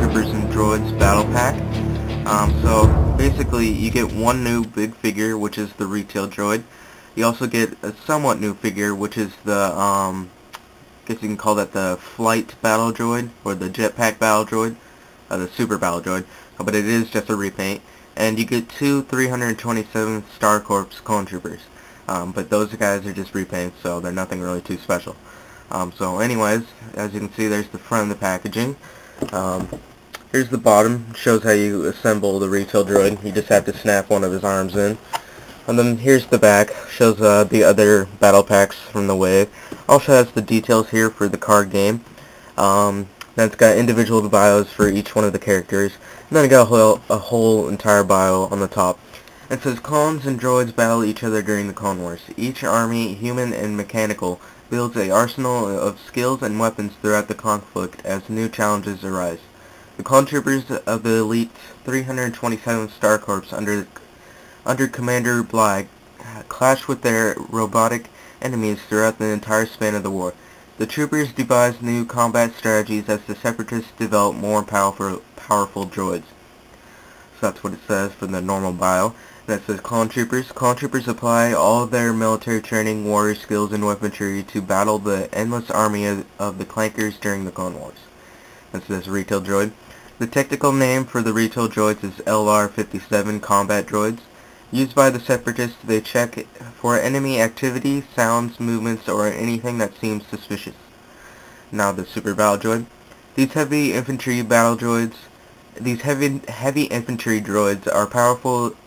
Troopers and Droids Battle Pack. So basically you get one new big figure, which is the retail droid. You also get a somewhat new figure, which is the, I guess you can call that the flight battle droid, or the jetpack battle droid, the super battle droid, but it is just a repaint. And you get two 327 Star Corps clone troopers. But those guys are just repaints, so they're nothing really too special. So anyways, as you can see, there's the front of the packaging. Here's the bottom. Shows how you assemble the retail droid. You just have to snap one of his arms in. And then here's the back. Shows the other battle packs from the wave. Also has the details here for the card game. Then it's got individual bios for each one of the characters. And then it got a whole entire bio on the top. It says, clones and droids battle each other during the Clone Wars. Each army, human and mechanical, builds an arsenal of skills and weapons throughout the conflict as new challenges arise. The clone troopers of the elite 327 Star Corps under Commander Bly clash with their robotic enemies throughout the entire span of the war. The troopers devise new combat strategies as the Separatists develop more powerful droids. So that's what it says for the normal bio. And it says clone troopers. Clone troopers apply all of their military training, warrior skills, and weaponry to battle the endless army of the clankers during the Clone Wars. This says retail droid. The technical name for the retail droids is LR-57 combat droids. Used by the Separatists, they check for enemy activity, sounds, movements, or anything that seems suspicious. Now the super battle droid. These heavy infantry droids are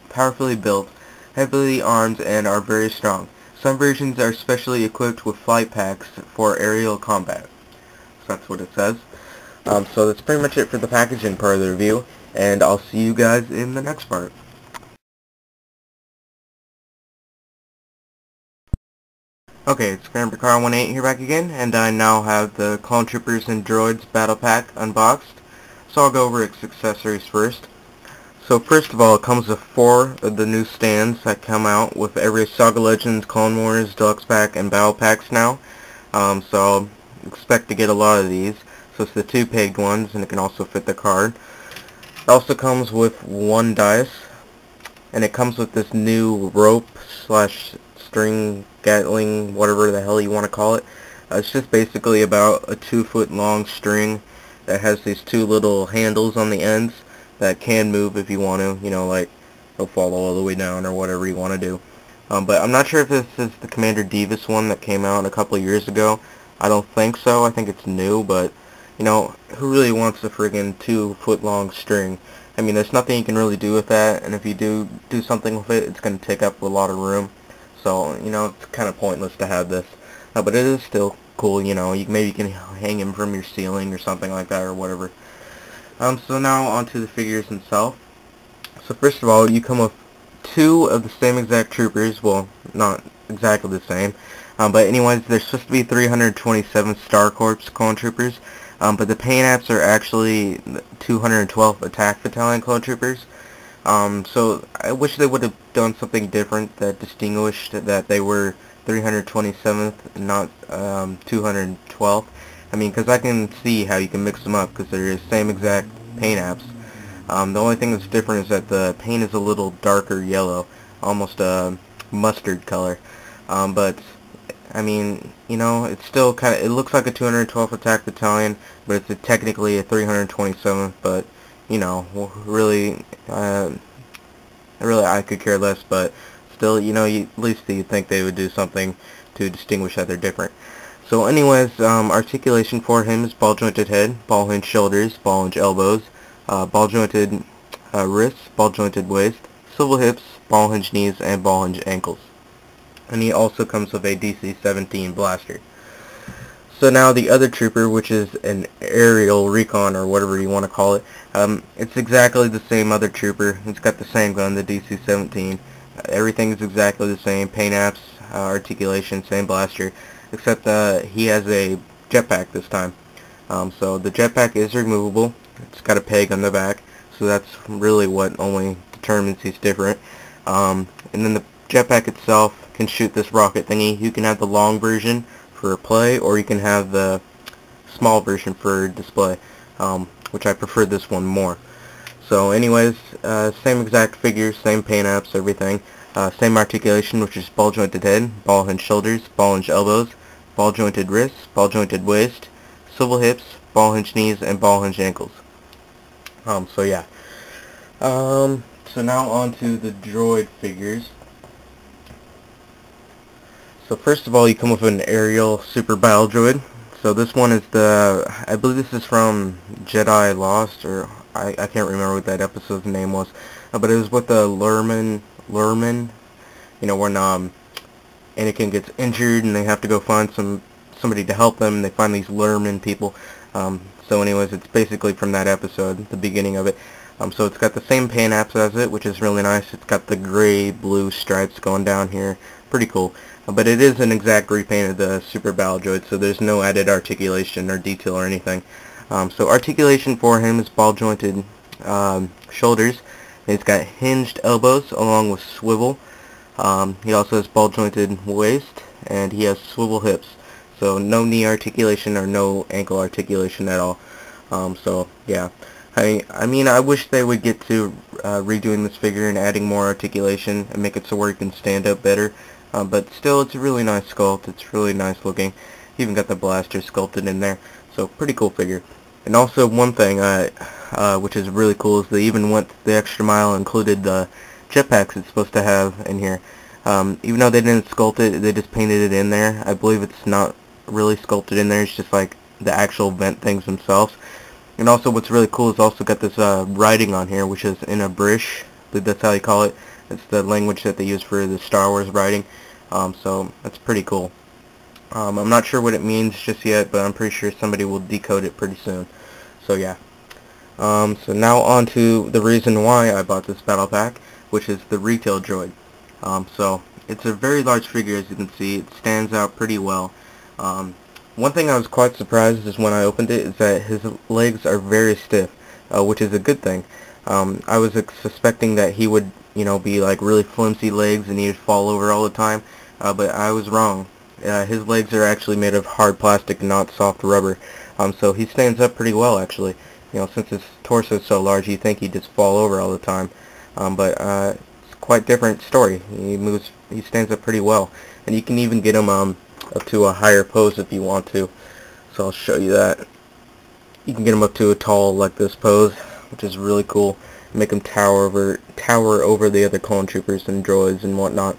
powerfully built, heavily armed, and are very strong. Some versions are specially equipped with flight packs for aerial combat. So that's what it says. So that's pretty much it for the packaging part of the review, and I'll see you guys in the next part. Okay, it's GrandpaCar18 here back again, and I now have the Clone Troopers and Droids Battle Pack unboxed. So I'll go over its accessories first. So first of all, it comes with 4 of the new stands that come out with every Saga Legends, Clone Wars, Deluxe Pack, and Battle Packs now. So I'll expect to get a lot of these. So it's the 2 pegged ones, and it can also fit the card. It also comes with 1 dice, and it comes with this new rope slash string gatling, whatever the hell you want to call it. It's just basically about a 2-foot long string that has these 2 little handles on the ends that can move if you want to, you know, like it'll fall all the way down or whatever you want to do. But I'm not sure if this is the Commander Davis one that came out a couple of years ago. I don't think so. I think it's new, but you know, who really wants a friggin' 2-foot long string? I mean, there's nothing you can really do with that, and if you do something with it, it's going to take up a lot of room. So, you know, it's kind of pointless to have this. But it is still cool, you know. Maybe you can hang him from your ceiling or something like that or whatever. So now onto the figures themselves. So first of all, you come with 2 of the same exact troopers. Well, not exactly the same. But anyways, there's supposed to be 327 Star Corps clone troopers. But the paint apps are actually 212 Attack Battalion clone troopers. So I wish they would have done something different that distinguished that they were 327th and not 212th. I mean, because I can see how you can mix them up because they're the same exact paint apps. The only thing that's different is that the paint is a little darker yellow, almost a mustard color. But I mean, you know, it's still kind of, it looks like a 212th Attack Battalion, but it's technically a 327th, but, you know, really I could care less, but still, you know, at least you think they would do something to distinguish that they're different. So anyways, articulation for him is ball-jointed head, ball-hinge shoulders, ball-hinge elbows, ball-jointed wrists, ball-jointed waist, swivel hips, ball-hinge knees, and ball-hinge ankles. And he also comes with a DC-17 blaster. So now the other trooper, which is an aerial recon or whatever you want to call it, it's exactly the same other trooper. It's got the same gun, the DC-17. Everything is exactly the same. Paint apps, articulation, same blaster, except he has a jetpack this time. So the jetpack is removable. It's got a peg on the back, so that's really what only determines he's different. And then the jetpack itself can shoot this rocket thingy. You can have the long version for play, or you can have the small version for display. which I prefer this one more. So anyways, same exact figure, same paint apps, everything. Same articulation, which is ball jointed head, ball hinge shoulders, ball hinge elbows, ball jointed wrists, ball jointed waist, swivel hips, ball hinge knees, and ball hinge ankles. So yeah. So now on to the droid figures. So first of all, you come with an aerial super battle droid. So this one is I believe this is from Jedi Lost, or I can't remember what that episode's name was. But it was with the Lurman, you know, when Anakin gets injured and they have to go find somebody to help them, and they find these Lurman people. So anyways, it's basically from that episode, the beginning of it. So it's got the same paint apps as it, which is really nice. It's got the gray-blue stripes going down here. Pretty cool. But it is an exact repaint of the Super Battle Droid, so there's no added articulation or detail or anything. So articulation for him is ball-jointed shoulders. He's got hinged elbows along with swivel. He also has ball-jointed waist, and he has swivel hips. So no knee articulation or no ankle articulation at all. So yeah. I mean, I wish they would get to redoing this figure and adding more articulation and make it so where you can stand up better. But still, it's a really nice sculpt. It's really nice looking. Even got the blaster sculpted in there. So, pretty cool figure. And also, one thing which is really cool is they even went the extra mile and included the jetpacks it's supposed to have in here. Even though they didn't sculpt it, they just painted it in there. I believe it's not really sculpted in there. It's just like the actual vent things themselves. And also what's really cool is also got this writing on here, which is in a Brish. I believe that's how you call it. It's the language that they use for the Star Wars writing. So that's pretty cool. I'm not sure what it means just yet, but I'm pretty sure somebody will decode it pretty soon. So yeah. So now on to the reason why I bought this battle pack, which is the retail droid. So it's a very large figure, as you can see. It stands out pretty well. One thing I was quite surprised is when I opened it is that his legs are very stiff, which is a good thing. I was suspecting that he would, you know, be like really flimsy legs and he would fall over all the time, but I was wrong. His legs are actually made of hard plastic, not soft rubber. So he stands up pretty well, actually. You know, since his torso is so large, you'd think he'd just fall over all the time. But it's quite different story. He stands up pretty well, and you can even get him up to a higher pose if you want to. So I'll show you that. You can get him up to a tall like this pose, which is really cool. Make him tower over the other clone troopers and droids and whatnot.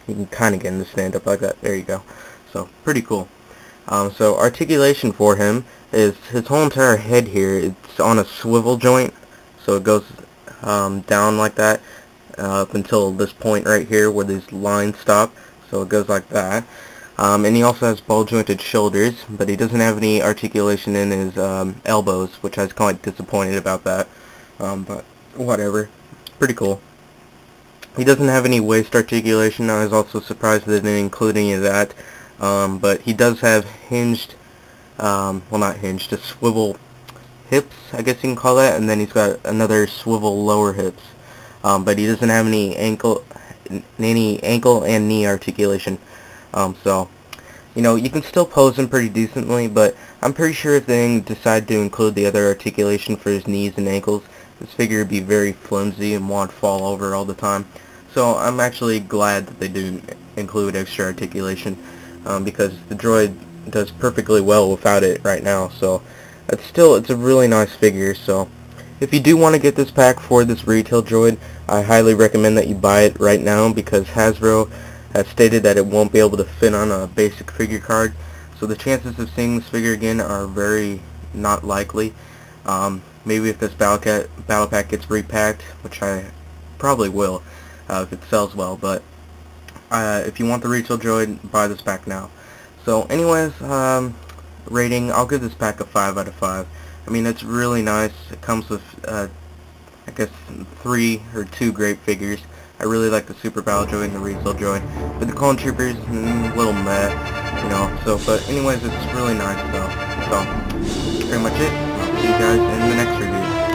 You can kind of get him to stand up like that. There you go. So pretty cool. So articulation for him is his whole entire head here. It's on a swivel joint, so it goes down like that up until this point right here where these lines stop. So it goes like that. And he also has ball-jointed shoulders, but he doesn't have any articulation in his elbows, which I was quite disappointed about that. But whatever. Pretty cool. He doesn't have any waist articulation. I was also surprised they didn't include any of that. But he does have hinged, well not hinged, just swivel hips, I guess you can call that, and then he's got another swivel lower hips. But he doesn't have any ankle and knee articulation. So, you know, you can still pose him pretty decently, but I'm pretty sure if they decide to include the other articulation for his knees and ankles, this figure would be very flimsy and won't fall over all the time. So I'm actually glad that they do include extra articulation, because the droid does perfectly well without it right now. So it's a really nice figure. So if you do want to get this pack for this retail droid, I highly recommend that you buy it right now, because Hasbro has stated that it won't be able to fit on a basic figure card, so the chances of seeing this figure again are very not likely. Maybe if this battle pack gets repacked, which I probably will if it sells well, but if you want the retail droid, buy this pack now. So anyways, rating, I'll give this pack a 5 out of 5. I mean, it's really nice. It comes with I guess 3 or 2 great figures. I really like the Super Battle Droid and the Retail Droid. But the Clone Troopers, a little meh, you know. So, but anyways, it's really nice though. So, that's pretty much it. I'll see you guys in the next review.